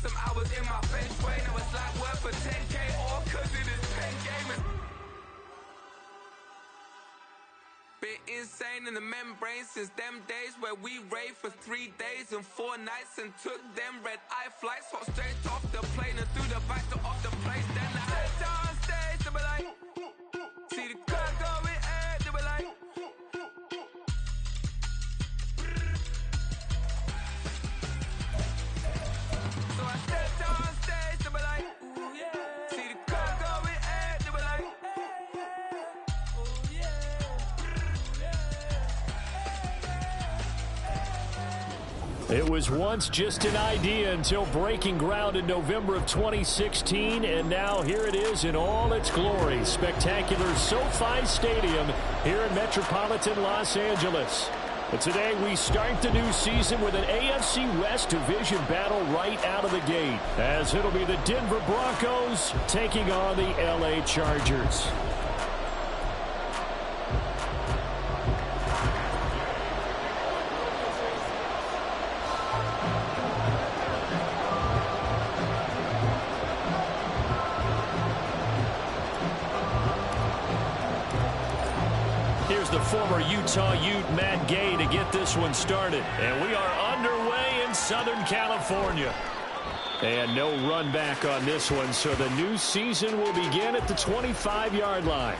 some hours in my feng shui. Now it's like work for 10K all cause it is pen gaming. Been insane in the membrane since them days where we raved for 3 days and 4 nights and took them red-eye flights, hot straight off the plane and through the back door of the place. Then I head down stage, they were like, see the crowd going air, they were like, so I stepped on stage, they were like, ooh yeah, see the crowd going air, they were like, ooh yeah. It was once just an idea until breaking ground in November of 2016, and now here it is in all its glory. Spectacular SoFi Stadium here in metropolitan Los Angeles. But today we start the new season with an AFC West division battle right out of the gate, as it'll be the Denver Broncos taking on the LA Chargers. Here's the former Utah Ute Matt Gay to get this one started. And we are underway in Southern California. And no run back on this one, so the new season will begin at the 25-yard line.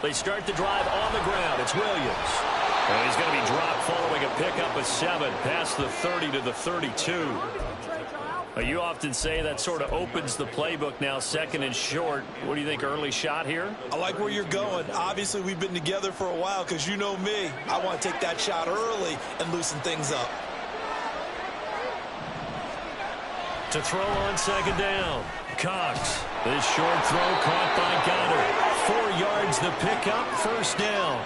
They start the drive on the ground. It's Williams. And he's going to be dropped following a pickup of 7 past the 30 to the 32. You often say that sort of opens the playbook now, second and short. What do you think, early shot here? I like where you're going. Obviously, we've been together for a while because you know me. I want to take that shot early and loosen things up. To throw on second down. Cox. This short throw caught by Goddard. 4 yards the pickup, first down.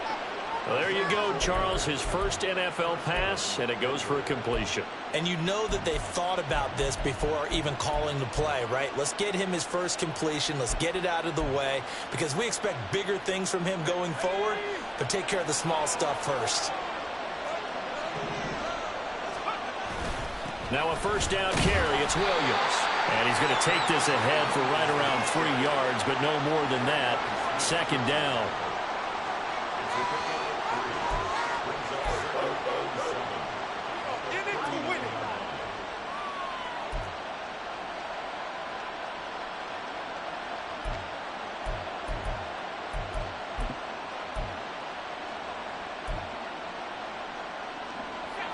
Well, there you go, Charles. His first NFL pass, and it goes for a completion. And you know that they thought about this before even calling the play, right? Let's get him his first completion. Let's get it out of the way because we expect bigger things from him going forward, but take care of the small stuff first. Now a first down carry. It's Williams. And he's going to take this ahead for right around 3 yards, but no more than that. Second down.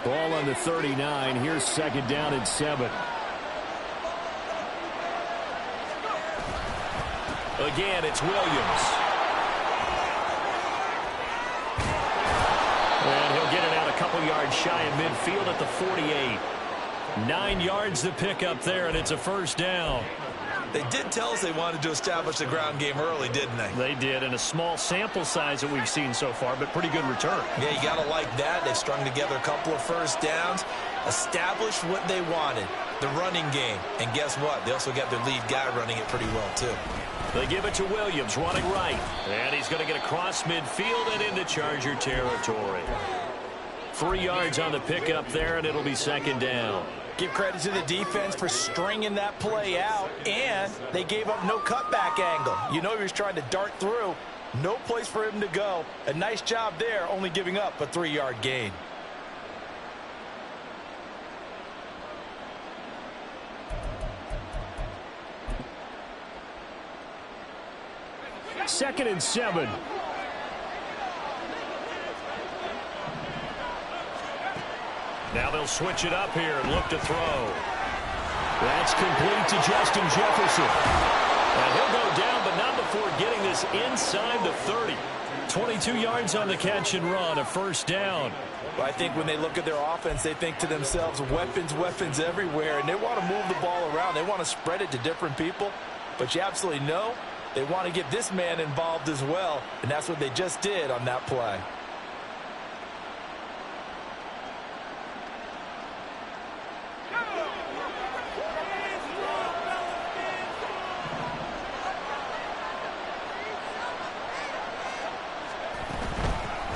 Ball on the 39. Here's second down and 7. Again, it's Williams. And he'll get it out a couple yards shy of midfield at the 48. 9 yards to pick up there, and it's a first down. They did tell us they wanted to establish the ground game early, didn't they? They did, and a small sample size that we've seen so far, but pretty good return. Yeah, you got to like that. They've strung together a couple of first downs, established what they wanted, the running game. And guess what? They also got their lead guy running it pretty well, too. They give it to Williams, running right. And he's going to get across midfield and into Charger territory. 3 yards on the pickup there, and it'll be second down. Give credit to the defense for stringing that play out, and they gave up no cutback angle. You know he was trying to dart through. No place for him to go. A nice job there, only giving up a 3-yard gain. Second and 7. Now they'll switch it up here and look to throw. That's complete to Justin Jefferson. And he'll go down, but not before getting this inside the 30. 22 yards on the catch and run, a first down. Well, I think when they look at their offense, they think to themselves, weapons, weapons everywhere, and they want to move the ball around. They want to spread it to different people. But you absolutely know They want to get this man involved as well, and that's what they just did on that play.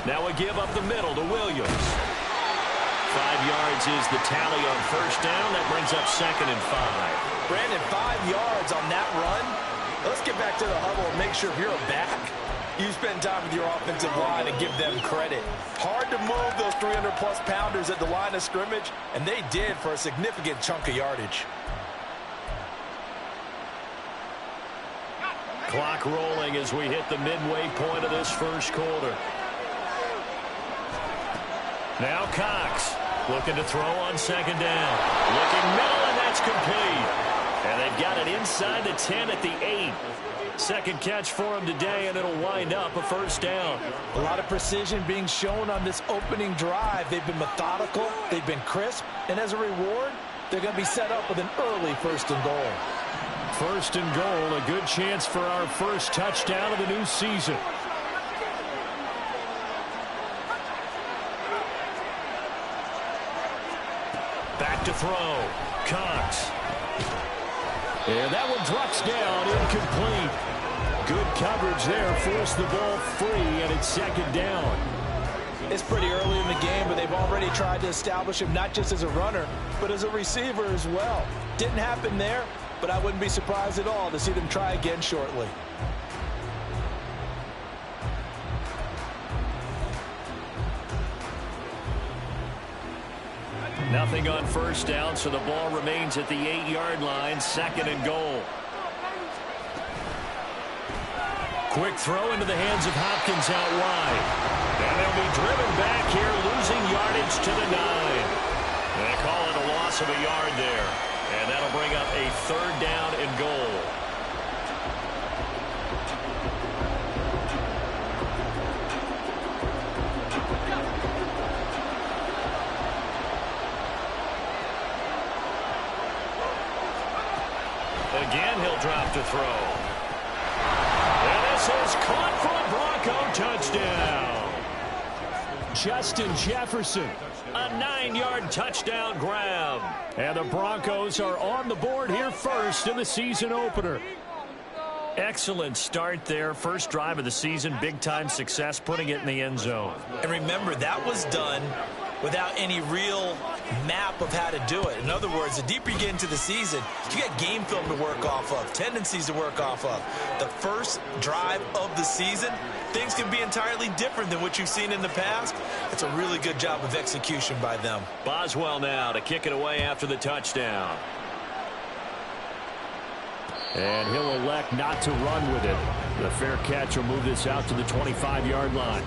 Now a give up the middle to Williams. 5 yards is the tally on first down. That brings up 2nd and 5. Brandon, 5 yards on that run. Let's get back to the huddle and make sure if you're a back, you spend time with your offensive line and give them credit. Hard to move those 300-plus pounders at the line of scrimmage, and they did for a significant chunk of yardage. Clock rolling as we hit the midway point of this first quarter. Now Cox looking to throw on 2nd down. Looking middle, and that's complete. And they've got it inside the 10 at the 8. Second catch for him today, and it'll wind up a first down. A lot of precision being shown on this opening drive. They've been methodical, they've been crisp, and as a reward, they're going to be set up with an early 1st and goal. 1st and goal, a good chance for our first touchdown of the new season. Back to throw. Cox. And that one drops down, incomplete. Good coverage there, forced the ball free, and it's 2nd down. It's pretty early in the game, but they've already tried to establish him not just as a runner, but as a receiver as well. Didn't happen there, but I wouldn't be surprised at all to see them try again shortly. Nothing on first down, so the ball remains at the 8-yard line, 2nd and goal. Quick throw into the hands of Hopkins out wide. And they'll be driven back here, losing yardage to the 9. They call it a loss of a yard there. And that'll bring up a 3rd down and goal. Again, he'll drop to throw. And this is caught for a Bronco touchdown. Justin Jefferson, a 9-yard touchdown grab. And the Broncos are on the board here first in the season opener. Excellent start there. First drive of the season, big-time success, putting it in the end zone. And remember, that was done without any real map of how to do it. In other words, the deeper you get into the season, you got game film to work off of, tendencies to work off of. The first drive of the season, things can be entirely different than what you've seen in the past. It's a really good job of execution by them. Boswell now to kick it away after the touchdown. And he'll elect not to run with it. The fair catch will move this out to the 25-yard line.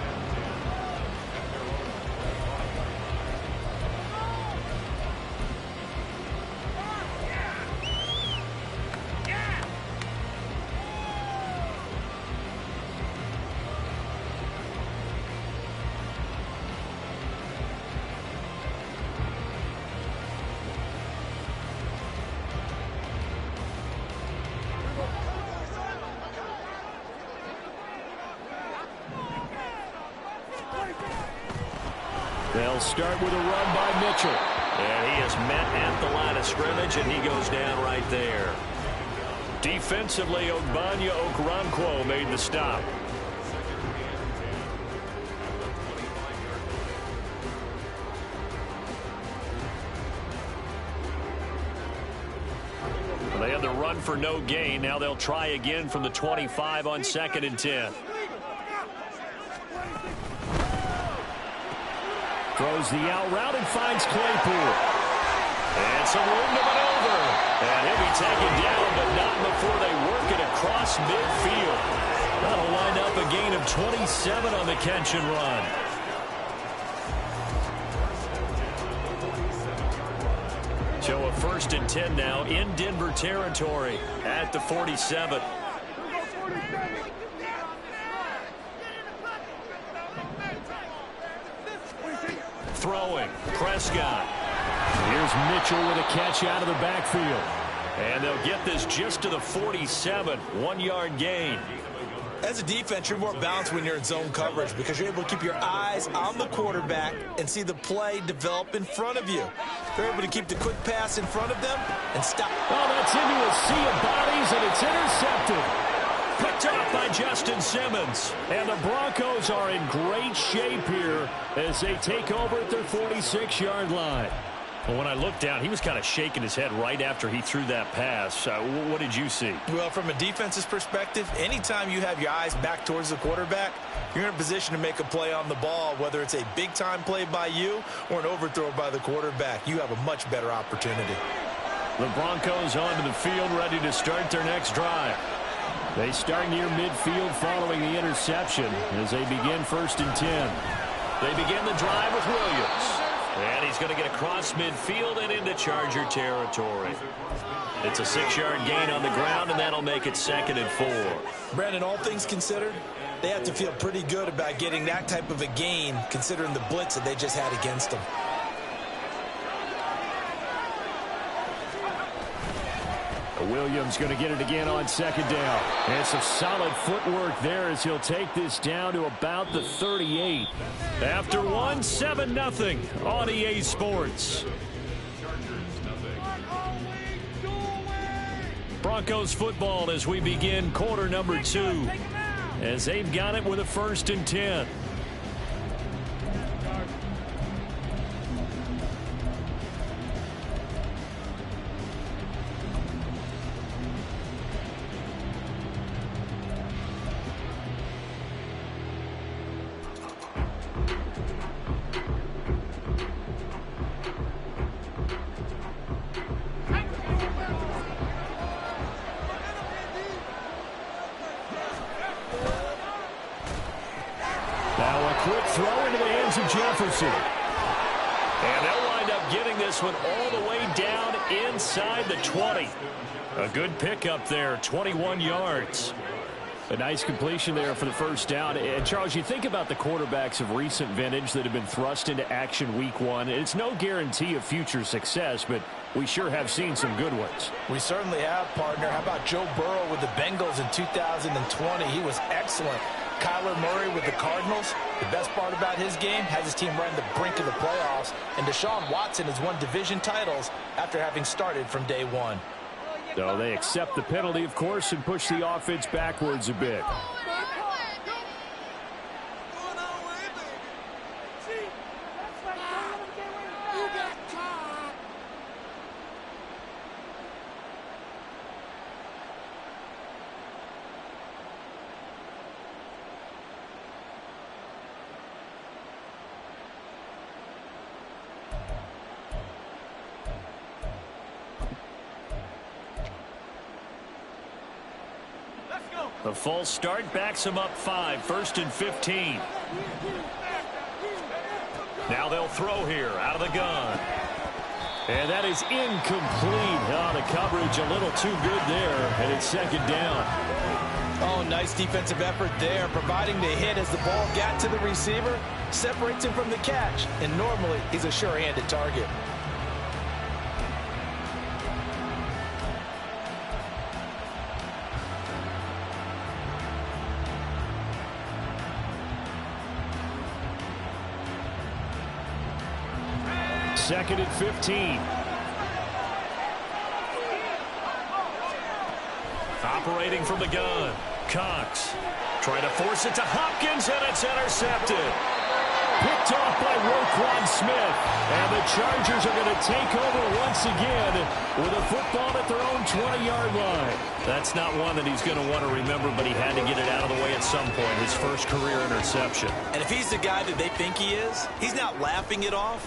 They'll start with a run by Mitchell. And he is met at the line of scrimmage, and he goes down right there. Defensively, Ogbanya Okoronkwo made the stop. They had the run for no gain. Now they'll try again from the 25 on 2nd and 10. Throws the out route and finds Claypool. And some room to maneuver. And he'll be taken down, but not before they work it across midfield. That'll wind up a gain of 27 on the catch and run. So a 1st and 10 now in Denver territory at the 47. Throwing, Prescott. Here's Mitchell with a catch out of the backfield. And they'll get this just to the 47, 1-yard gain. As a defense, you're more balanced when you're in zone coverage because you're able to keep your eyes on the quarterback and see the play develop in front of you. They're able to keep the quick pass in front of them and stop. Oh, that's into a sea of bodies, and it's intercepted. Picked up by Justin Simmons. And the Broncos are in great shape here as they take over at their 46-yard line. Well, when I looked down, he was kind of shaking his head right after he threw that pass. What did you see? Well, from a defense's perspective, anytime you have your eyes back towards the quarterback, you're in a position to make a play on the ball, whether it's a big-time play by you or an overthrow by the quarterback. You have a much better opportunity. The Broncos onto the field, ready to start their next drive. They start near midfield following the interception as they begin 1st and 10. They begin the drive with Williams. And he's going to get across midfield and into Charger territory. It's a 6-yard gain on the ground, and that'll make it 2nd and 4. Brandon, all things considered, they have to feel pretty good about getting that type of a gain considering the blitz that they just had against them. Williams going to get it again on 2nd down. And some solid footwork there as he'll take this down to about the 38. After 7-0 on EA Sports. Broncos football as we begin quarter number 2. As they've got it with a 1st and 10. And they'll wind up getting this one all the way down inside the 20. A good pickup there, 21 yards. A nice completion there for the 1st down. And, Charles, you think about the quarterbacks of recent vintage that have been thrust into action week 1. It's no guarantee of future success, but we sure have seen some good ones. We certainly have, partner. How about Joe Burrow with the Bengals in 2020? He was excellent. Kyler Murray with the Cardinals. The best part about his game has his team right on the brink of the playoffs. And Deshaun Watson has won division titles after having started from day 1. So they accept the penalty, of course, and push the offense backwards a bit. The false start backs him up 5, 1st and 15. Now they'll throw here out of the gun. And that is incomplete. Oh, the coverage a little too good there, and it's 2nd down. Oh, nice defensive effort there, providing the hit as the ball got to the receiver, separates him from the catch, and normally he's a sure-handed target. Second and 15. Operating from the gun. Cox trying to force it to Hopkins, and it's intercepted. Picked off by Roquan Smith. And the Chargers are going to take over once again with a football at their own 20-yard line. That's not one that he's going to want to remember, but he had to get it out of the way at some point, his first career interception. And if he's the guy that they think he is, he's not laughing it off,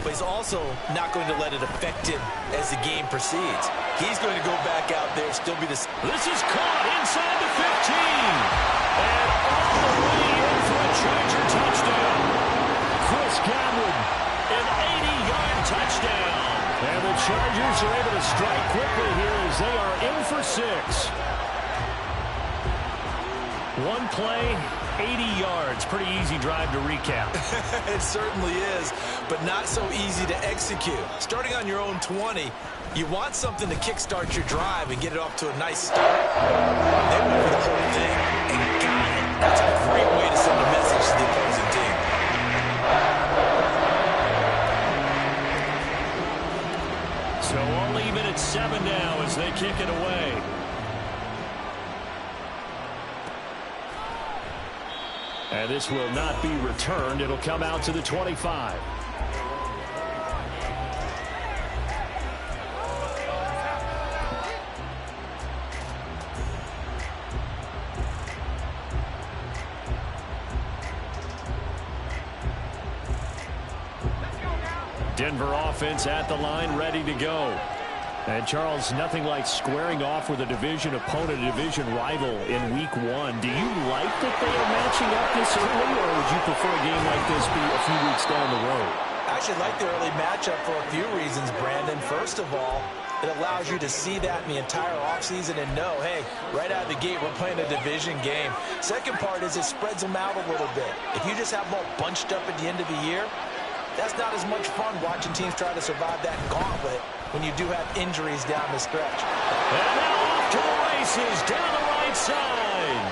but he's also not going to let it affect him as the game proceeds. He's going to go back out there, still be the... This is caught inside the 15. And all the way in for a Charger touchdown. Chris Godwin, an 80-yard touchdown. And the Chargers are able to strike quickly here as they are in for 6. One play, 80 yards. Pretty easy drive to recap. It certainly is, but not so easy to execute. Starting on your own 20, you want something to kickstart your drive and get it off to a nice start. They went for the whole thing and got it. That's a great way to send a message to the opposing team. So only even at 7 now as they kick it away. And this will not be returned. It'll come out to the 25. Denver offense at the line, ready to go. And, Charles, nothing like squaring off with a division opponent, a division rival in Week 1. Do you like that they are matching up this early, or would you prefer a game like this be a few weeks down the road? I actually like the early matchup for a few reasons, Brandon. First of all, it allows you to see that in the entire offseason and know, hey, right out of the gate, we're playing a division game. Second part is it spreads them out a little bit. If you just have them all bunched up at the end of the year, that's not as much fun watching teams try to survive that gauntlet when you do have injuries down the stretch. And now off to the races down the right side.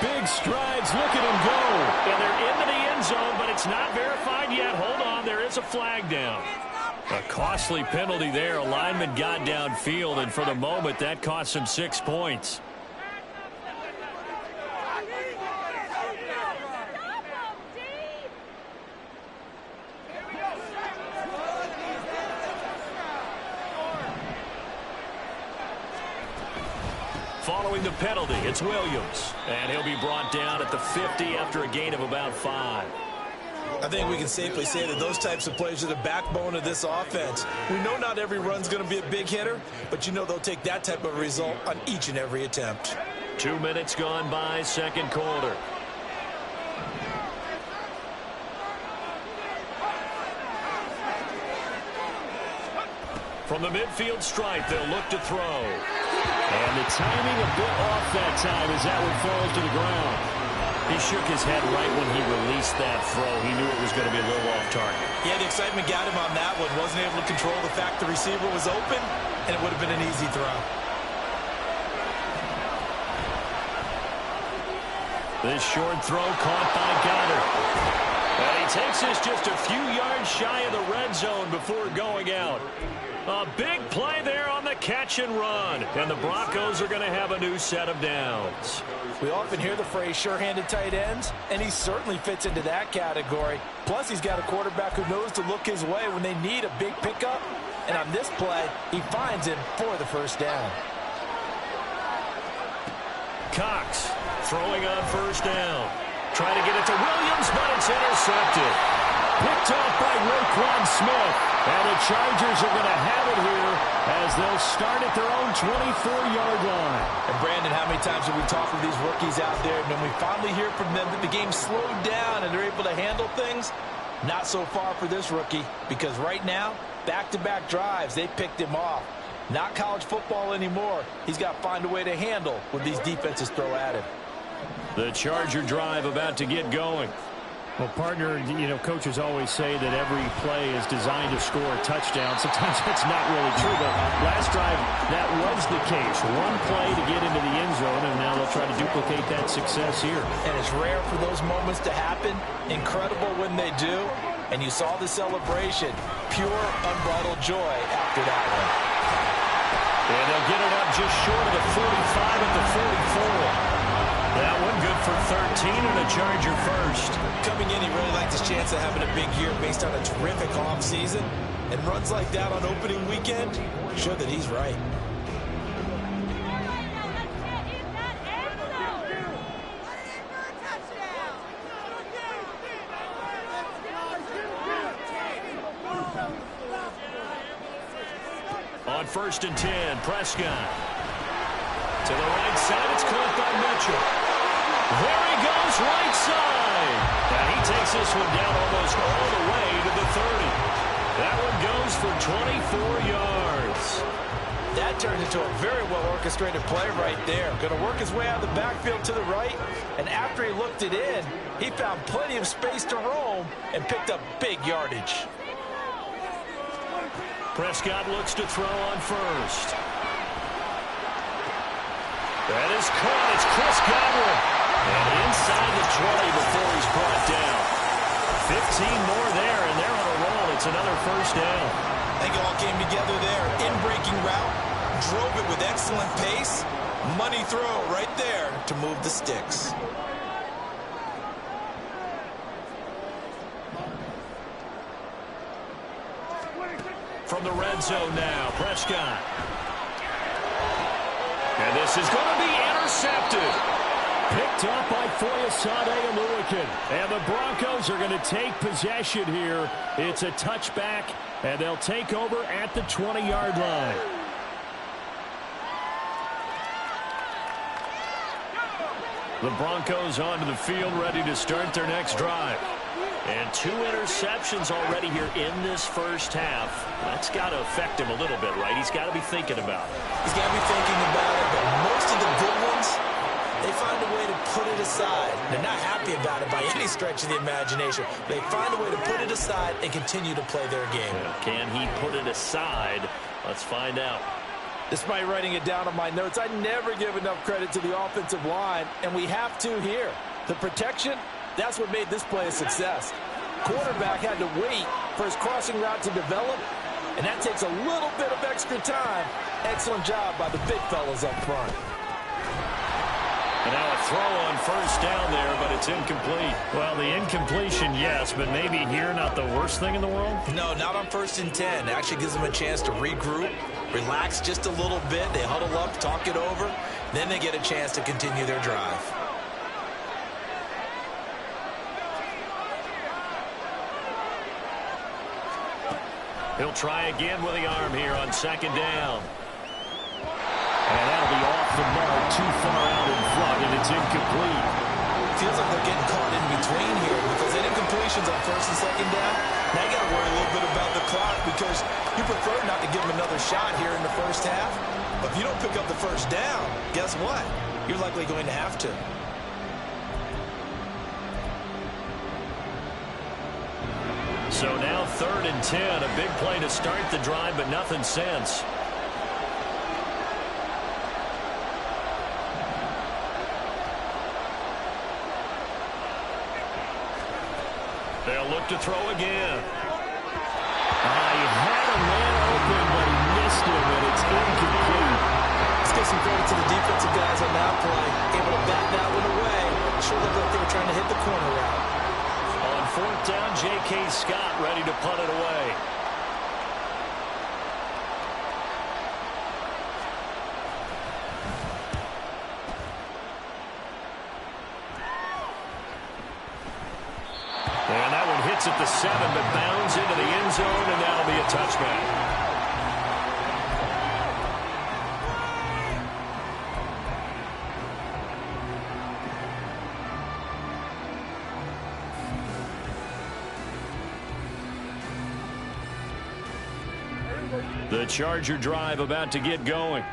Big strides, look at him go. And they're into the end zone, but it's not verified yet. Hold on, there is a flag down. A costly penalty there. A lineman got downfield, and for the moment, that cost him 6 points. Following the penalty, it's Williams. And he'll be brought down at the 50 after a gain of about 5. I think we can safely say that those types of plays are the backbone of this offense. We know not every run's going to be a big hitter, but you know they'll take that type of result on each and every attempt. 2 minutes gone by, second quarter. From the midfield stripe, they'll look to throw. And the timing a bit off that time as that one falls to the ground. He shook his head right when he released that throw. He knew it was going to be a little off target. Yeah, the excitement got him on that one. Wasn't able to control the fact the receiver was open, and it would have been an easy throw. This short throw caught by Goddard. And he takes this just a few yards shy of the red zone before going out. A big play there on the catch and run. And the Broncos are going to have a new set of downs. We often hear the phrase sure-handed tight ends, and he certainly fits into that category. Plus, he's got a quarterback who knows to look his way when they need a big pickup. And on this play, he finds him for the first down. Cox throwing on first down. Trying to get it to Williams, but it's intercepted. Picked off by Roquan Smith. And the Chargers are going to have it here as they'll start at their own 24-yard line. And, Brandon, how many times have we talked with these rookies out there, and when we finally hear from them that the game slowed down and they're able to handle things? Not so far for this rookie, because right now, back-to-back drives, they picked him off. Not college football anymore. He's got to find a way to handle what these defenses throw at him. The Charger drive about to get going. Well, partner, you know, coaches always say that every play is designed to score a touchdown. Sometimes that's not really true, but last drive, that was the case. One play to get into the end zone, and now they'll try to duplicate that success here. And it's rare for those moments to happen. Incredible when they do. And you saw the celebration. Pure, unbridled joy after that one. And they'll get it up just short of the 45 at the 44. That one good for 13 and a Charger first. Coming in, he really liked his chance of having a big year based on a terrific offseason. And runs like that on opening weekend show that he's right. On 1st and 10, Prescott. To the right side, it's caught by Mitchell. There he goes, right side. And he takes this one down almost all the way to the 30. That one goes for 24 yards. That turned into a very well-orchestrated play right there. Going to work his way out of the backfield to the right, and after he looked it in, he found plenty of space to roam and picked up big yardage. Prescott looks to throw on first. That is caught. It's Chris Godwin. And inside the 20 before he's brought down. 15 more there, and they're on a roll. It's another first down. I think it all came together there. In-breaking route, drove it with excellent pace. Money throw right there to move the sticks. From the red zone now, Prescott. And this is going to be intercepted. Picked up by Foyesade and Lewican. And the Broncos are going to take possession here. It's a touchback, and they'll take over at the 20-yard line. The Broncos onto the field, ready to start their next drive. And 2 interceptions already here in this first half. That's got to affect him a little bit, right? He's got to be thinking about it. He's got to be thinking about it, but most of the good ones, they find a way to put it aside. They're not happy about it by any stretch of the imagination. They find a way to put it aside and continue to play their game. Can he put it aside? Let's find out. Despite writing it down on my notes, I never give enough credit to the offensive line, and we have to here. The protection, that's what made this play a success. Quarterback had to wait for his crossing route to develop, and that takes a little bit of extra time. Excellent job by the big fellas up front. And now a throw on first down there, but it's incomplete. Well, the incompletion, yes, but maybe here not the worst thing in the world? No, not on 1st and 10. It actually gives them a chance to regroup, relax just a little bit. They huddle up, talk it over. Then they get a chance to continue their drive. He'll try again with the arm here on 2nd down. And that'll be off the mark, too far out in front, and it's incomplete. Feels like they're getting caught in between here because that incompletion's on 1st and 2nd down. Now you got to worry a little bit about the clock because you prefer not to give them another shot here in the first half. But if you don't pick up the first down, guess what? You're likely going to have to. So now 3rd and 10, a big play to start the drive, but nothing since. They'll look to throw again. He had a man open, but he missed him, and it's incomplete. Let's give some credit to the defensive guys on that play. Able to bat that one away. Sure looked like they were trying to hit the corner route. On 4th down, J.K. Scott ready to punt it away. And that one hits at the 7, but bounds into the end zone, and that'll be a touchback. The Charger drive about to get going.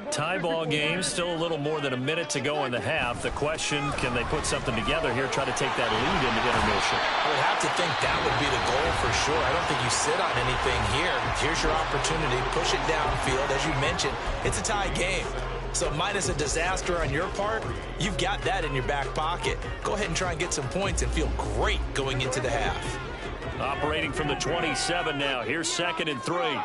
Tie ball game, still a little more than a minute to go in the half. The question, can they put something together here, try to take that lead into intermission? I would have to think that would be the goal for sure. I don't think you sit on anything here. Here's your opportunity. Push it downfield. As you mentioned, it's a tie game. So minus a disaster on your part, you've got that in your back pocket. Go ahead and try and get some points and feel great going into the half. Operating from the 27 now. Here's 2nd and 3.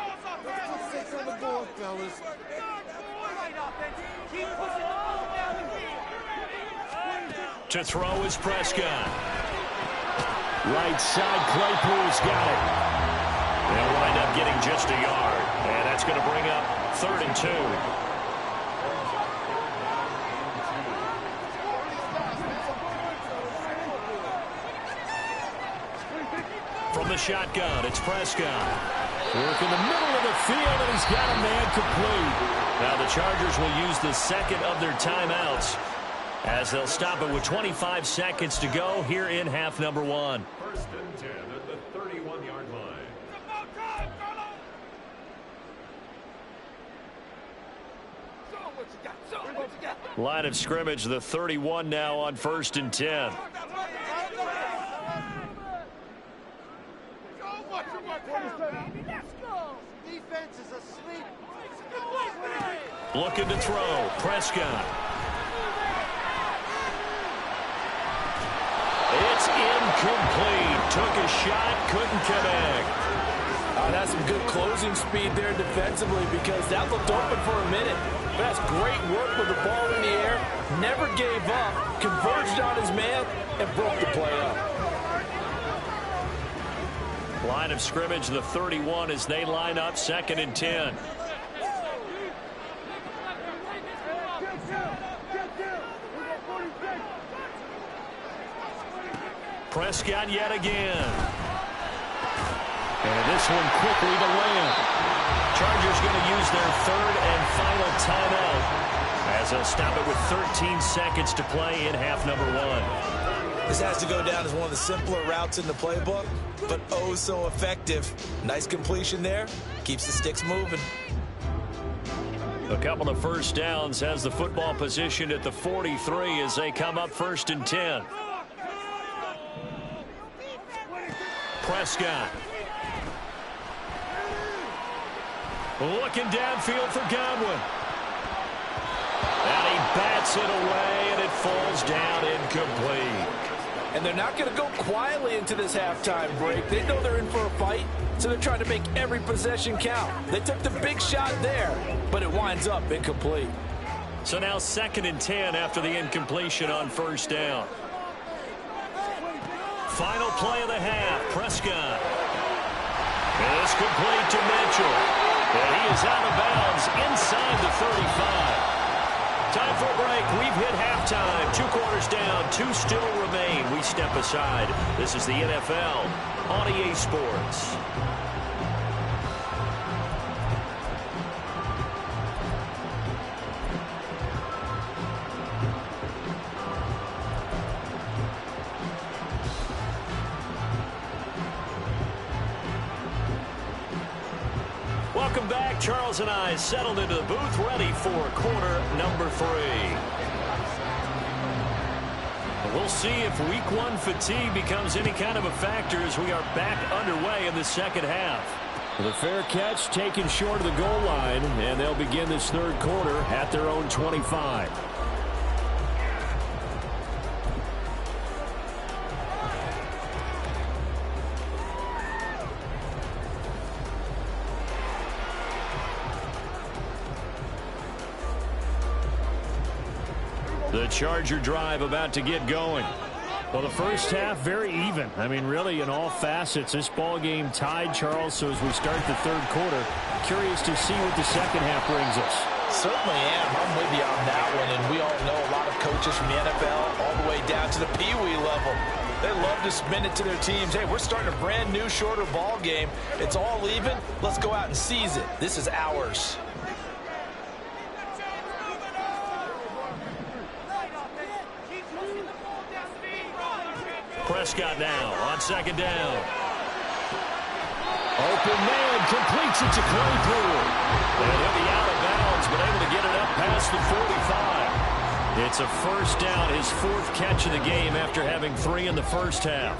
To throw is Prescott. Right side, Claypool's got it. They'll wind up getting just a yard. And that's going to bring up 3rd and 2. From the shotgun, it's Prescott. Work in the middle of the field, and he's got a man complete. Now the Chargers will use the 2nd of their timeouts as they'll stop it with 25 seconds to go here in half number 1. 1st and 10 at the 31-yard line. Line of scrimmage, the 31 now on 1st and 10. Defense is asleep. Looking to throw. Prescott. It's incomplete. Took a shot, couldn't connect. That's some good closing speed there defensively because that looked open for a minute. That's great work with the ball in the air. Never gave up. Converged on his man and broke the play up. Line of scrimmage, the 31 as they line up 2nd and 10. Prescott yet again. And this one quickly to Lamb. Chargers going to use their 3rd and final timeout as they'll stop it with 13 seconds to play in half number 1. This has to go down as one of the simpler routes in the playbook, but oh so effective. Nice completion there. Keeps the sticks moving. A couple of first downs, has the football positioned at the 43 as they come up 1st and 10. Prescott. Looking downfield for Godwin. And he bats it away, and it falls down incomplete. And they're not going to go quietly into this halftime break. They know they're in for a fight, so they're trying to make every possession count. They took the big shot there, but it winds up incomplete. So now 2nd and 10 after the incompletion on 1st down. Final play of the half, Prescott. And it's complete to Mitchell. And he is out of bounds inside the 35. Time for a break. We've hit halftime. 2 quarters down, 2 still remain. We step aside. This is the NFL on EA Sports. Welcome back. Charles and I settled into the booth, ready for quarter number 3. We'll see if week 1 fatigue becomes any kind of a factor as we are back underway in the 2nd half. The fair catch taken short of the goal line, and they'll begin this 3rd quarter at their own 25. The Charger drive about to get going. Well, the first half, very even. I mean, really, in all facets, this ball game tied, Charles. So as we start the 3rd quarter, curious to see what the 2nd half brings us. Certainly am. I'm with you on that one. And we all know a lot of coaches from the NFL all the way down to the Pee-wee level. They love to spin it to their teams. Hey, we're starting a brand new, shorter ball game. It's all even. Let's go out and seize it. This is ours. Prescott now on 2nd down. Open man completes it to Claypool. And he'll be out of bounds, but able to get it up past the 45. It's a 1st down, his 4th catch of the game after having 3 in the first half.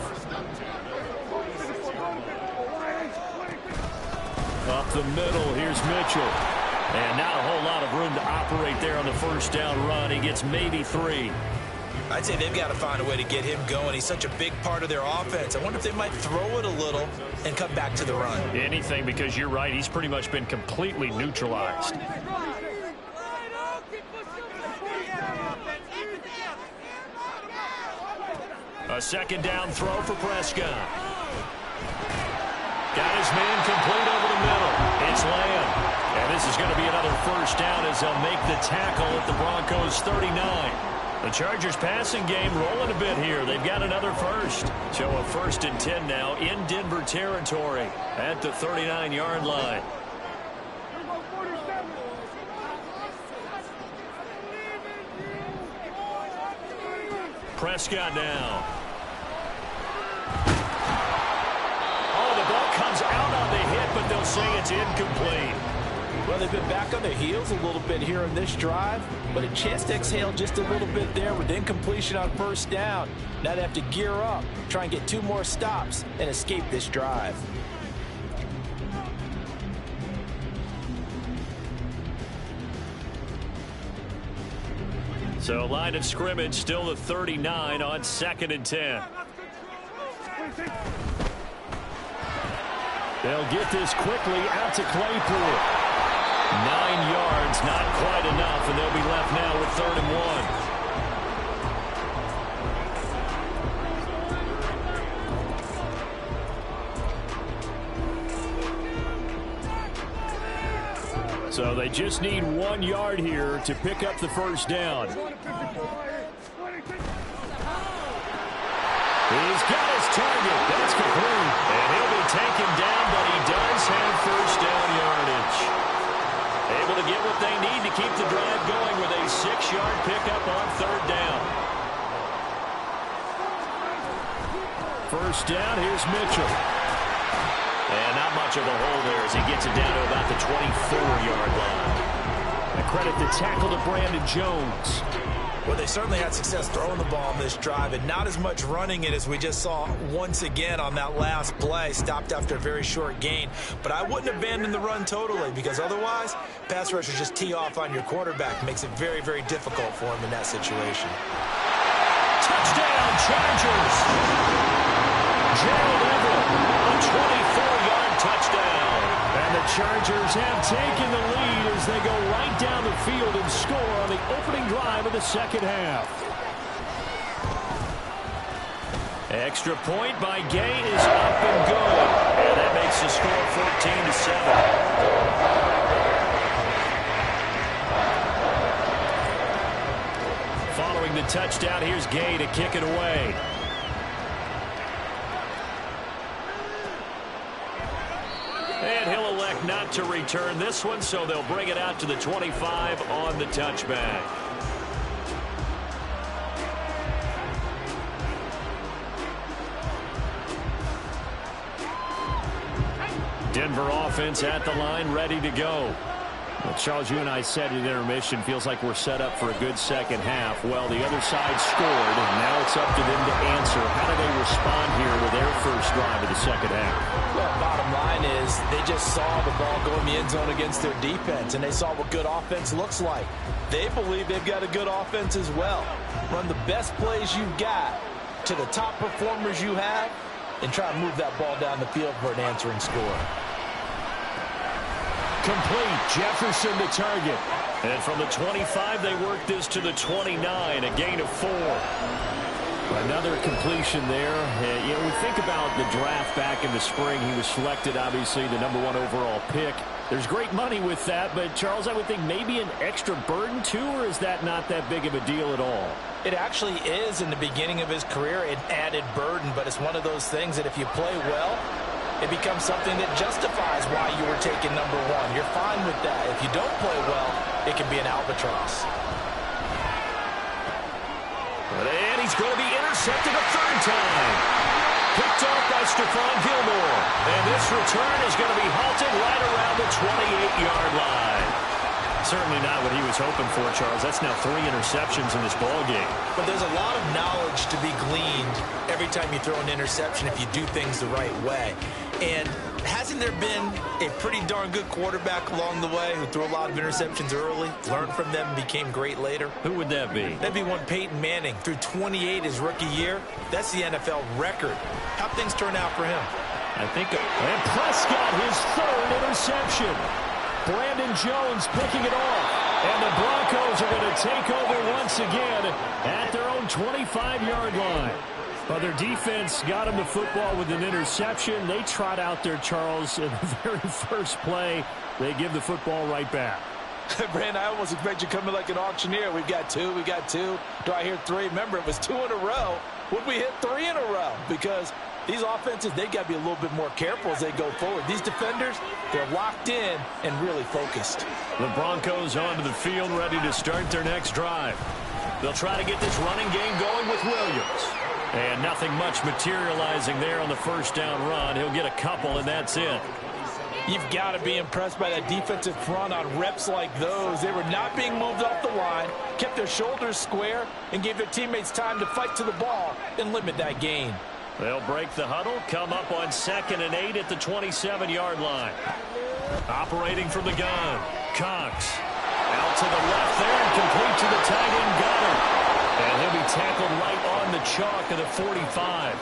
Up the middle, here's Mitchell. And not a whole lot of room to operate there on the 1st down run. He gets maybe 3. I'd say they've got to find a way to get him going. He's such a big part of their offense. I wonder if they might throw it a little and come back to the run. Anything, because you're right. He's pretty much been completely neutralized. A 2nd down throw for Prescott. Got his man complete over the middle. It's Lamb. And this is going to be another 1st down as they'll make the tackle at the Broncos 39. The Chargers passing game rolling a bit here. They've got another 1st. So a 1st and 10 now in Denver territory at the 39-yard line. Prescott now. Oh, the ball comes out on the hit, but they'll say it's incomplete. Well, they've been back on their heels a little bit here in this drive, but a chance to exhale just a little bit there with incompletion on first down. Now they have to gear up, try and get 2 more stops, and escape this drive. So line of scrimmage still the 39 on 2nd and 10. They'll get this quickly out to Claypool. 9 yards, not quite enough, and they'll be left now with 3rd and 1. So they just need 1 yard here to pick up the first down. He's got his target. That's complete. And he'll be taken down, but he does have first down yardage. Able to get what they need to keep the drive going with a 6-yard pickup on 3rd down. First down, here's Mitchell. And not much of a hole there as he gets it down to about the 24-yard line. A credit the tackle to Brandon Jones. Well, they certainly had success throwing the ball on this drive and not as much running it as we just saw once again on that last play. Stopped after a very short gain. But I wouldn't abandon the run totally because otherwise, pass rushers just tee off on your quarterback. Makes it very, very difficult for him in that situation. Touchdown, Chargers! Gerald Everett, a 24-yard touchdown. And the Chargers have taken the lead as they go right down the field and score on the opening drive of the second half. Extra point by Gay is up and good. And that makes the score 14-7. Following the touchdown, here's Gay to kick it away. And he'll elect not to return this one, so they'll bring it out to the 25 on the touchback. Denver offense at the line, ready to go. Well, Charles, you and I said at intermission, feels like we're set up for a good second half. Well, the other side scored, and now it's up to them to answer. How do they respond here with their first drive of the second half? Well, bottom line is they just saw the ball go in the end zone against their defense, and they saw what good offense looks like. They believe they've got a good offense as well. Run the best plays you've got to the top performers you have, and try to move that ball down the field for an answering score. Complete. Jefferson the target. And from the 25, they work this to the 29, a gain of 4. Another completion there. You know, we think about the draft back in the spring. He was selected, obviously, the #1 overall pick. There's great money with that, but, Charles, I would think maybe an extra burden, too, or is that not that big of a deal at all? It actually is in the beginning of his career, an added burden, but it's one of those things that if you play well, it becomes something that justifies why you were taken #1. You're fine with that. If you don't play well, it can be an albatross. And he's going to be intercepted a 3rd time. Picked off by Stephon Gilmore. And this return is going to be halted right around the 28-yard line. Certainly not what he was hoping for, Charles. That's now 3 interceptions in this ballgame. But there's a lot of knowledge to be gleaned every time you throw an interception if you do things the right way. And hasn't there been a pretty darn good quarterback along the way who threw a lot of interceptions early, learned from them, and became great later? Who would that be? That'd be one Peyton Manning. Threw 28 his rookie year. That's the NFL record. How'd things turn out for him? I think. And Prescott, his 3rd interception. Brandon Jones picking it off. And the Broncos are going to take over once again at their own 25-yard line. Well, their defense got them the football with an interception. They trot out there, Charles, in the very first play. They give the football right back. Brandon, I almost expect you coming like an auctioneer. We've got 2, we got 2. Do I hear 3? Remember, it was 2 in a row. Would we hit 3 in a row? Because these offenses, they got to be a little bit more careful as they go forward. These defenders, they're locked in and really focused. The Broncos onto the field, ready to start their next drive. They'll try to get this running game going with Williams. And nothing much materializing there on the first down run. He'll get a couple, and that's it. You've got to be impressed by that defensive front on reps like those. They were not being moved off the line, kept their shoulders square, and gave their teammates time to fight to the ball and limit that gain. They'll break the huddle, come up on 2nd and 8 at the 27-yard line. Operating from the gun, Cox. Out to the left there and complete to the tight end Goddard. And he'll be tackled right on the chalk of the 45.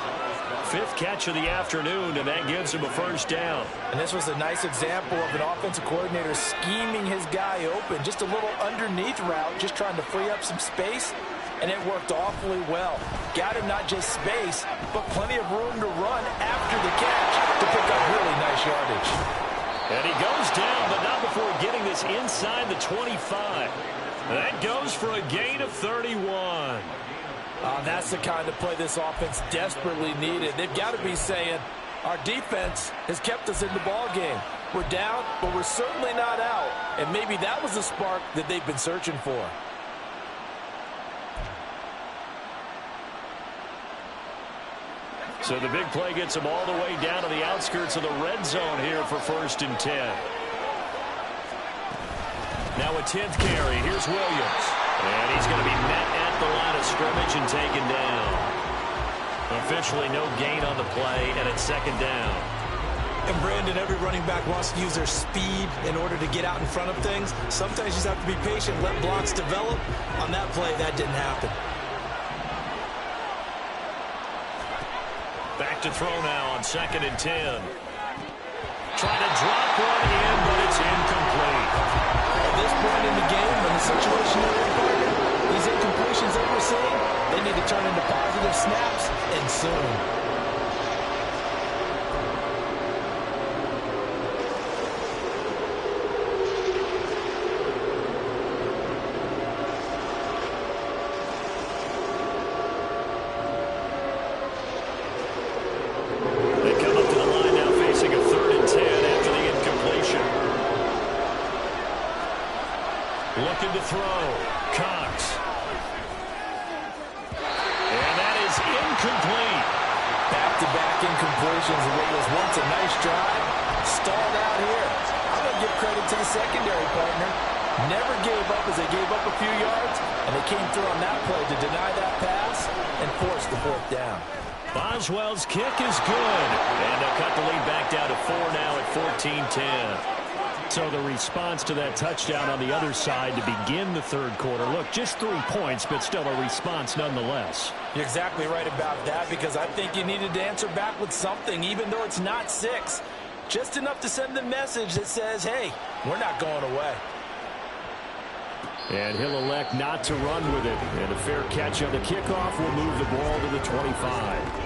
5th catch of the afternoon, and that gives him a first down. And this was a nice example of an offensive coordinator scheming his guy open. Just a little underneath route, just trying to free up some space, and it worked awfully well. Got him not just space, but plenty of room to run after the catch to pick up really nice yardage. And he goes down, but not before getting this inside the 25. That goes for a gain of 31. That's the kind of play this offense desperately needed. They've got to be saying, our defense has kept us in the ball game. We're down, but we're certainly not out. And maybe that was the spark that they've been searching for. So the big play gets him all the way down to the outskirts of the red zone here for 1st and 10. Now a 10th carry. Here's Williams. And he's going to be met at the line of scrimmage and taken down. Officially no gain on the play, and it's 2nd down. And Brandon, every running back wants to use their speed in order to get out in front of things. Sometimes you just have to be patient, let blocks develop. On that play, that didn't happen. Back to throw now on 2nd and 10. Trying to drop one in, but it's incomplete. At this point in the game, in the situation they're in, these incompletions that we're seeing, they need to turn into positive snaps, and soon. Looking to throw. Cox. And that is incomplete. Back-to-back incompletions. What was once a nice drive, stalled out here. I'm going to give credit to the secondary partner. Never gave up as they gave up a few yards, and they came through on that play to deny that pass and force the 4th down. Boswell's kick is good. And they'll cut the lead back down to 4 now at 14-10. So the response to that touchdown on the other side to begin the 3rd quarter. Look, just 3 points, but still a response nonetheless. You're exactly right about that, because I think you needed to answer back with something, even though it's not 6. Just enough to send the message that says, hey, we're not going away. And he'll elect not to run with it. And a fair catch on the kickoff will move the ball to the 25.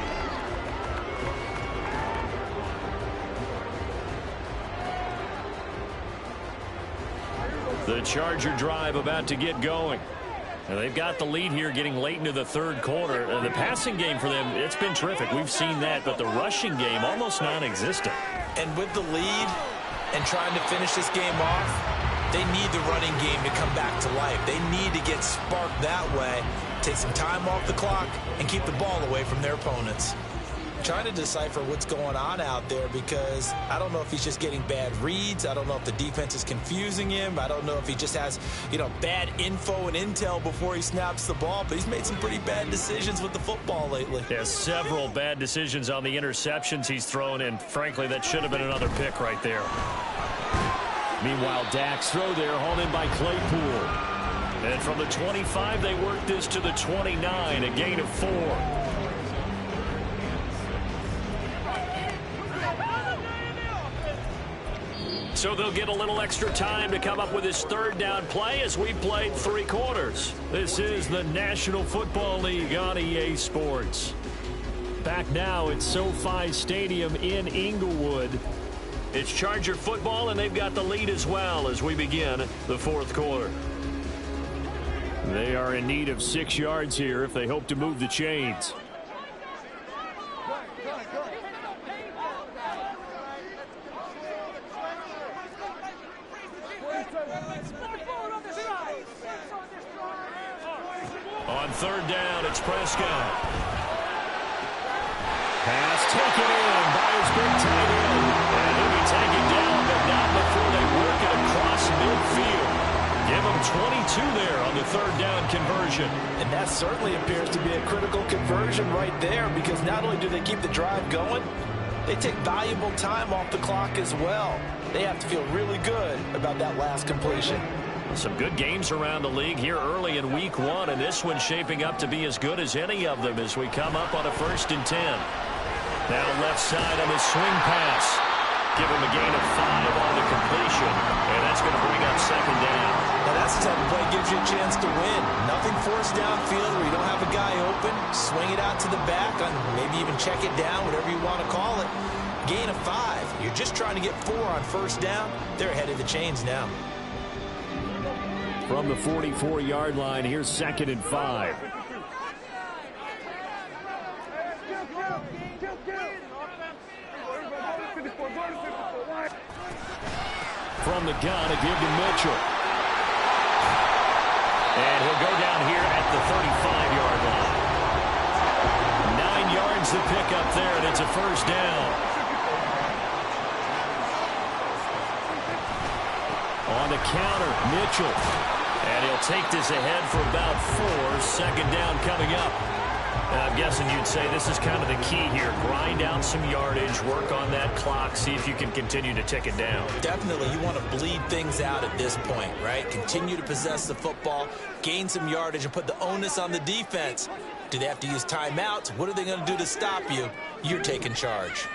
The Charger drive about to get going. And they've got the lead here getting late into the 3rd quarter. The passing game for them, it's been terrific. We've seen that, but the rushing game almost non-existent. And with the lead and trying to finish this game off, they need the running game to come back to life. They need to get sparked that way, take some time off the clock, and keep the ball away from their opponents. Trying to decipher what's going on out there, because I don't know if he's just getting bad reads. I don't know if the defense is confusing him. I don't know if he just has, bad info and intel before he snaps the ball. But he's made some pretty bad decisions with the football lately. Yeah, several bad decisions on the interceptions he's thrown, and frankly, that should have been another pick right there. Meanwhile, Dak's throw there, hauled in by Claypool. And from the 25, they work this to the 29, a gain of 4. So they'll get a little extra time to come up with his 3rd down play as we played 3 quarters. This is the National Football League on EA Sports. Back now at SoFi Stadium in Inglewood. It's Charger football, and they've got the lead as well as we begin the 4th quarter. They are in need of 6 yards here if they hope to move the chains. On 3rd down, it's Prescott. Pass taken in by his big tight end. And he'll be taken down, but 22 there on the third down conversion. And that certainly appears to be a critical conversion right there, because not only do they keep the drive going, they take valuable time off the clock as well. They have to feel really good about that last completion. Some good games around the league here early in week 1, and this one's shaping up to be as good as any of them as we come up on a 1st and 10. Now left side on the swing pass. Give him a gain of 5 on the completion, and that's going to bring up 2nd down. Now that's the type of play gives you a chance to win. Nothing forced downfield where you don't have a guy open. Swing it out to the back, on maybe even check it down, whatever you want to call it. Gain of 5. You're just trying to get 4 on 1st down. They're ahead of the chains now. From the 44-yard line, here's 2nd and 5. From the gun, a give to Mitchell. And he'll go down here at the 35-yard line. 9 yards to pick up there, and it's a 1st down. On the counter, Mitchell. And he'll take this ahead for about 4. 2nd down coming up. I'm guessing you'd say this is kind of the key here. Grind out some yardage, work on that clock, see if you can continue to tick it down. Definitely, you want to bleed things out at this point, right? Continue to possess the football, gain some yardage, and put the onus on the defense. Do they have to use timeouts? What are they going to do to stop you? You're taking charge.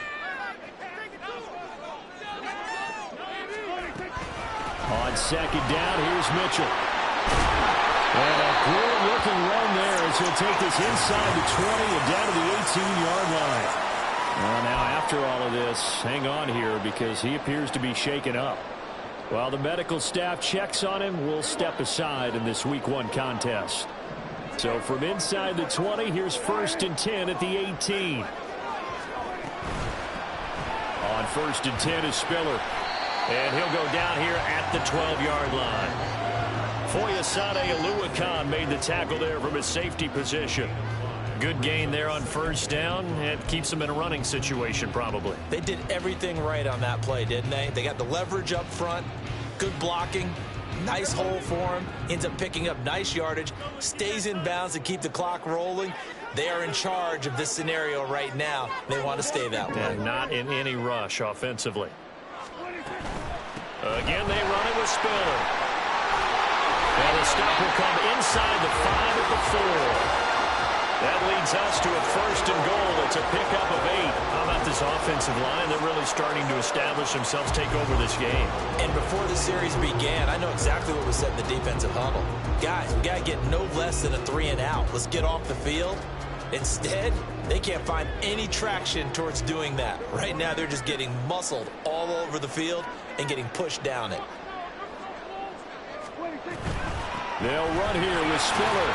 On 2nd down, here's Mitchell. And a good-looking run there as he'll take this inside the 20 and down to the 18-yard line. Well, now, after all of this, hang on here because he appears to be shaken up. While the medical staff checks on him, we'll step aside in this Week 1 contest. So from inside the 20, here's 1st and 10 at the 18. On 1st and 10 is Spiller. And he'll go down here at the 12-yard line. Foyesade Oluwakan made the tackle there from his safety position. Good gain there on 1st down. It keeps him in a running situation probably. They did everything right on that play, didn't they? They got the leverage up front, good blocking, nice hole for him, ends up picking up nice yardage, stays in bounds to keep the clock rolling. They are in charge of this scenario right now. They want to stay that way. And not in any rush offensively. Again, they run it with Spiller. And the stop will come inside the 5 at the 4. That leads us to a 1st and goal. It's a pickup of 8. How about this offensive line? They're really starting to establish themselves, take over this game. And before the series began, I know exactly what was said in the defensive huddle. Guys, we got to get no less than a 3 and out. Let's get off the field. Instead, they can't find any traction towards doing that. Right now, they're just getting muscled all over the field and getting pushed down it. They'll run here with Spiller.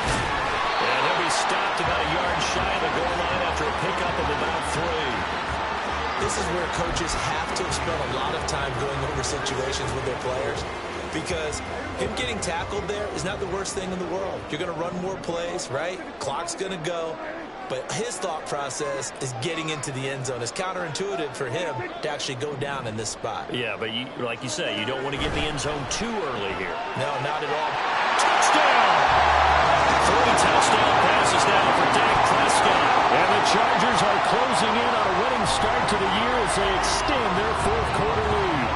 And he'll be stopped about a yard shy of the goal line after a pickup of about 3. This is where coaches have to spend a lot of time going over situations with their players, because him getting tackled there is not the worst thing in the world. You're going to run more plays, right? Clock's going to go. But his thought process is getting into the end zone. It's counterintuitive for him to actually go down in this spot. Yeah, but like you say, you don't want to get in the end zone too early here. No, not at all. Touchdown! 3 touchdown passes now for Dak Prescott. And the Chargers are closing in on a winning start to the year as they extend their 4th quarter lead.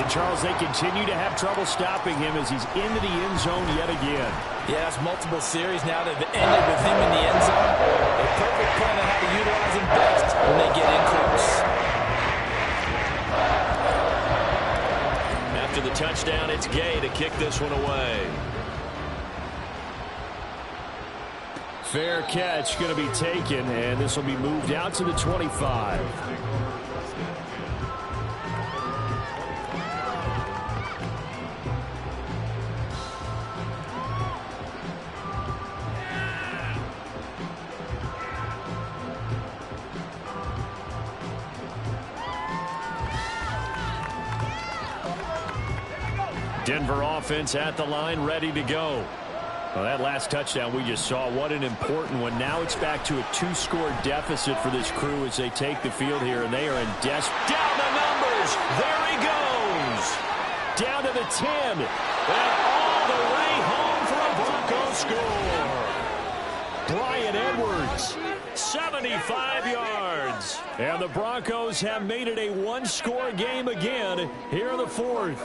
And, Charles, they continue to have trouble stopping him as he's into the end zone yet again. Yeah, that's multiple series now that have ended with him in the end zone. A perfect plan on how to utilize him best when they get in close. After the touchdown, it's Gay to kick this one away. Fair catch going to be taken, and this will be moved out to the 25. Denver offense at the line, ready to go. Well, that last touchdown we just saw, what an important one. Now it's back to a 2-score deficit for this crew as they take the field here, and they are in down the numbers. There he goes. Down to the 10. And all the way home for a Broncos score. Bryan Edwards, 75 yards. And the Broncos have made it a one-score game again here in the fourth.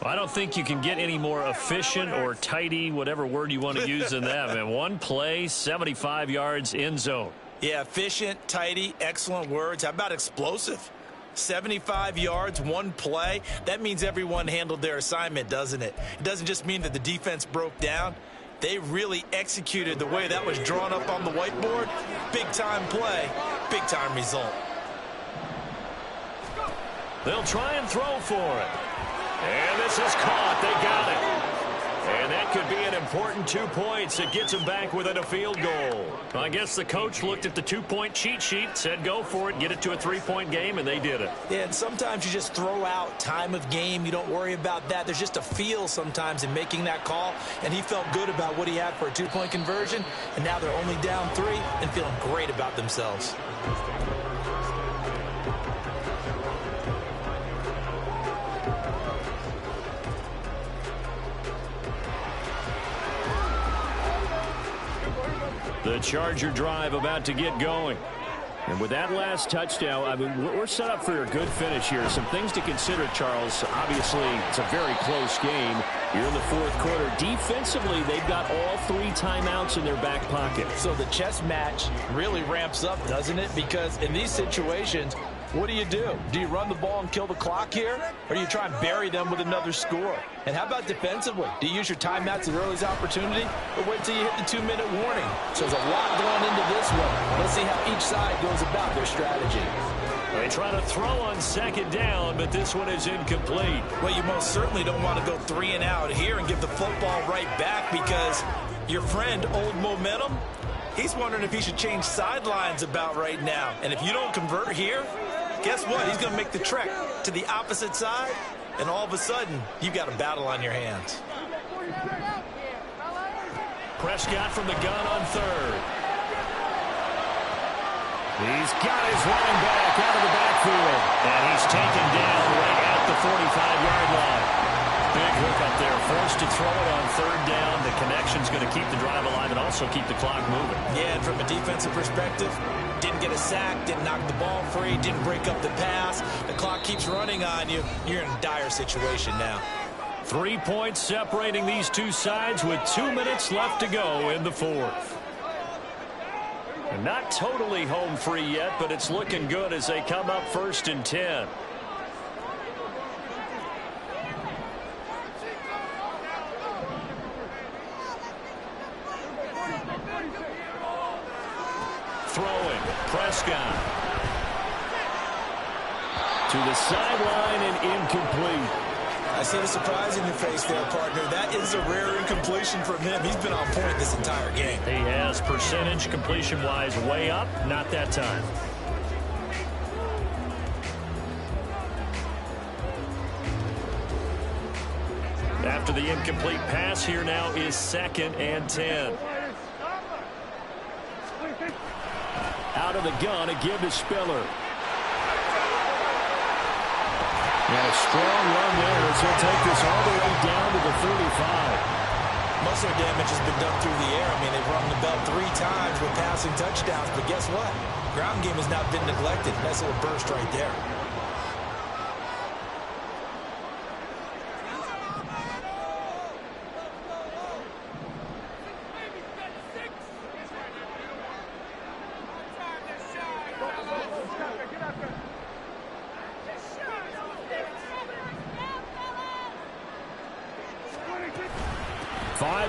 I don't think you can get any more efficient or tidy, whatever word you want to use in that, man. One play, 75 yards, end zone. Yeah, efficient, tidy, excellent words. How about explosive? 75 yards, one play. That means everyone handled their assignment, doesn't it? It doesn't just mean that the defense broke down. They really executed the way that was drawn up on the whiteboard. Big-time play, big-time result. They'll try and throw for it. And this is caught. They got it. And that could be an important 2 points. It gets them back within a field goal. I guess the coach looked at the two-point cheat sheet, said go for it, get it to a three-point game, and they did it. Yeah, and sometimes you just throw out time of game. You don't worry about that. There's just a feel sometimes in making that call, and he felt good about what he had for a two-point conversion, and now they're only down 3 and feeling great about themselves. The Charger drive about to get going. And with that last touchdown, I mean, we're set up for a good finish here. Some things to consider, Charles. Obviously, it's a very close game. You're in the fourth quarter. Defensively, they've got all 3 timeouts in their back pocket. So the chess match really ramps up, doesn't it? Because in these situations, what do? Do you run the ball and kill the clock here? Or do you try and bury them with another score? And how about defensively? Do you use your timeouts at early's opportunity? Or wait till you hit the 2-minute warning? So there's a lot going into this one. Let's see how each side goes about their strategy. They try to throw on second down, but this one is incomplete. Well, you most certainly don't want to go 3 and out here and give the football right back, because your friend, Old Momentum, he's wondering if he should change sidelines about right now. And if you don't convert here, guess what? He's going to make the trek to the opposite side, and all of a sudden, you've got a battle on your hands. Prescott from the gun on third. He's got his running back out of the backfield. And he's taken down right at the 45-yard line. Big hook up there. Forced to throw it on third down. The connection's going to keep the drive alive and also keep the clock moving. Yeah, and from a defensive perspective, didn't get a sack, didn't knock the ball free, didn't break up the pass. The clock keeps running on you. You're in a dire situation now. 3 points separating these two sides with 2 minutes left to go in the fourth. And not totally home free yet, but it's looking good as they come up 1st and 10. Throwing, Prescott. To the sideline and incomplete. I see the surprise in your face there, partner. That is a rare incompletion from him. He's been on point this entire game. He has percentage completion-wise way up, not that time. After the incomplete pass, here now is 2nd and 10. Out of the gun, a give to Spiller. And a strong run there as he'll take this all the way down to the 35. Muscle damage has been done through the air. I mean, they've rung the bell 3 times with passing touchdowns, but guess what? Ground game has not been neglected. Nice little burst right there.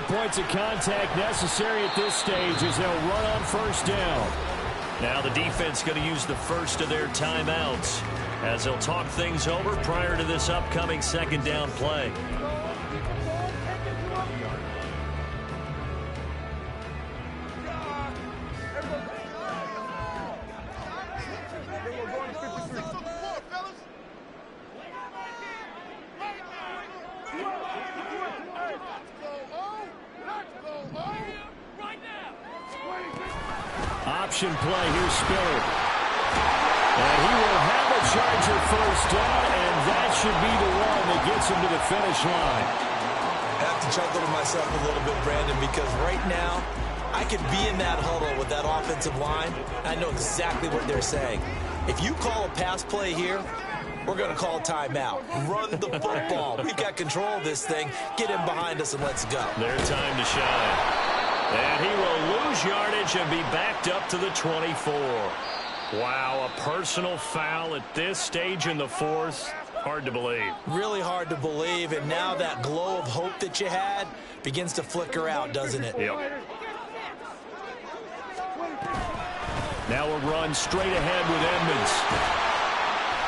Points of contact necessary at this stage as they'll run on 1st down. Now the defense going to use the first of their timeouts as they'll talk things over prior to this upcoming 2nd down play. Option play, here's Spiller. And he will have it Charger first down, and that should be the one that gets him to the finish line. I have to chuckle to myself a little bit, Brandon, because right now I could be in that huddle with that offensive line. I know exactly what they're saying. If you call a pass play here, we're going to call timeout. Run the football. We've got control of this thing. Get him behind us and let's go. Their time to shine. And he will lose yardage and be backed up to the 24. Wow, a personal foul at this stage in the fourth. Hard to believe. Really hard to believe, and now that glow of hope that you had begins to flicker out, doesn't it? Yep. Now a run straight ahead with Edmonds.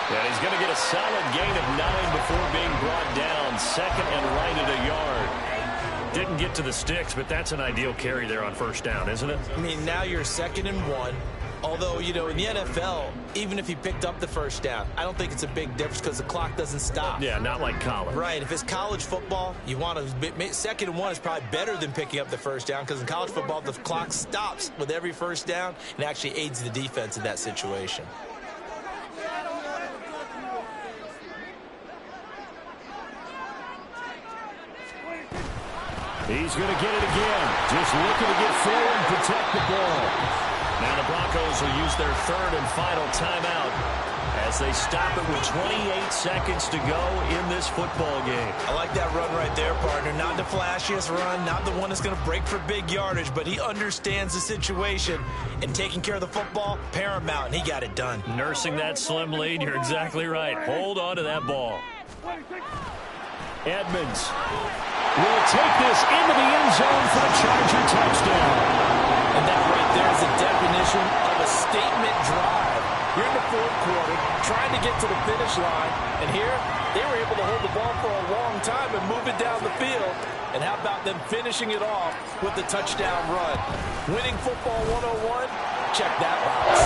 And he's going to get a solid gain of 9 before being brought down. Second and right at a yard. Didn't get to the sticks, but that's an ideal carry there on first down, isn't it? I mean, now you're 2nd and 1. Although, you know, in the NFL, even if he picked up the first down, I don't think it's a big difference because the clock doesn't stop. Yeah, not like college. Right. If it's college football, you want to 2nd and 1 is probably better than picking up the first down because in college football, the clock stops with every first down and actually aids the defense in that situation. He's going to get it again. Just looking to get forward and protect the ball. Now the Broncos will use their 3rd and final timeout as they stop it with 28 seconds to go in this football game. I like that run right there, partner. Not the flashiest run, not the one that's going to break for big yardage, but he understands the situation, and taking care of the football, paramount, and he got it done. Nursing that slim lead, you're exactly right. Hold on to that ball. Edmonds will take this into the end zone for a Charger touchdown. And that right there is a definition of a statement drive. You're in the 4th quarter, trying to get to the finish line, and here they were able to hold the ball for a long time and move it down the field. And how about them finishing it off with the touchdown run? Winning football 101, check that box.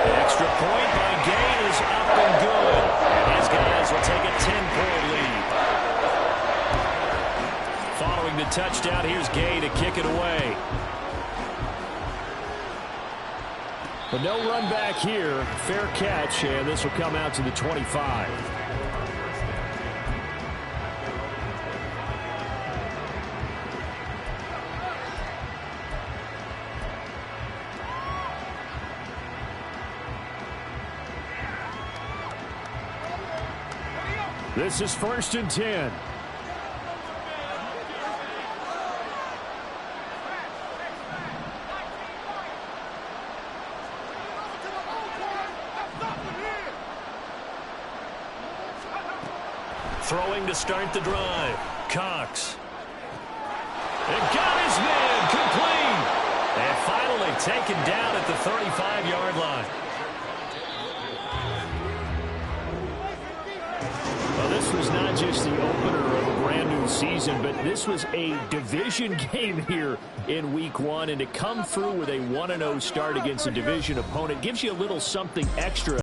The extra point by Gay is up and good. And his guys will take a 10-point lead. Following the touchdown, here's Gay to kick it away. But no run back here. Fair catch, and this will come out to the 25. This is 1st and 10. Throwing to start the drive. Cox. And got his man complete. And finally taken down at the 35-yard line. Well, this was not just the opener of a brand new season, but this was a division game here in week 1. And to come through with a 1-0 start against a division opponent gives you a little something extra.